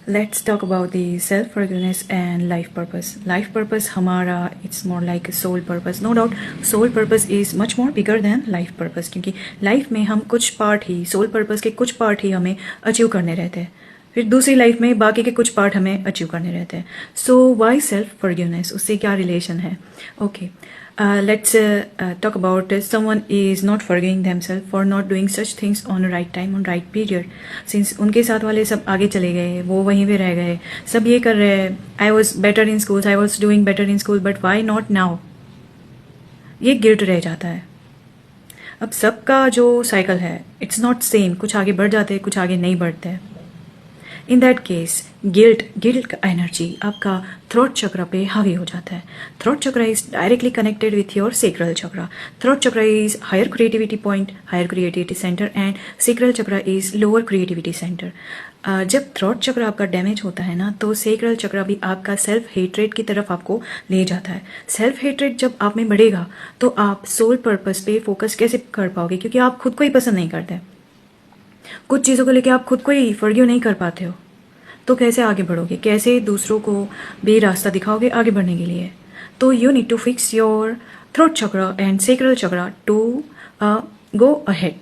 Let's talk about the self-forgiveness and life purpose. Life purpose हमारा it's more like a soul purpose. No doubt soul purpose is much more bigger than life purpose क्योंकि life में हम कुछ part ही soul purpose के कुछ part ही हमें achieve करने रहते हैं, फिर दूसरी लाइफ में बाकी के कुछ पार्ट हमें अचीव करने रहते हैं. सो वाई सेल्फ फॉरगिवनेस, उससे क्या रिलेशन है? Okay, let's talk about someone is not forgiving themselves for not doing such things on right time on right period. Since उनके साथ वाले सब आगे चले गए, वो वहीं पे रह गए, सब ये कर रहे हैं, I was better in school, I was doing better in school, but why not now? ये गिल्ट रह जाता है. अब सबका जो साइकिल है इट्स नॉट सेम, कुछ आगे बढ़ जाते हैं, कुछ आगे नहीं बढ़ते हैं. इन दैट केस गिल्ट का एनर्जी आपका थ्रोट चक्र पे हावी हो जाता है. Throat chakra is directly connected with your sacral chakra. Throat chakra is higher creativity point, higher creativity centre, and sacral chakra is lower creativity centre. जब थ्रोट चक्र आपका डैमेज होता है ना, तो सेक्रल चक्र भी आपका सेल्फ हेट्रेड की तरफ आपको ले जाता है. सेल्फ हेट्रेड जब आप में बढ़ेगा तो आप सोल पर्पस पे फोकस कैसे कर पाओगे? क्योंकि आप खुद को ही पसंद नहीं करते. कुछ चीज़ों को लेके आप खुद को ही फॉरगिव नहीं कर पाते हो, तो कैसे आगे बढ़ोगे? कैसे दूसरों को भी रास्ता दिखाओगे आगे बढ़ने के लिए? तो you need to fix your throat chakra and sacral chakra to go ahead.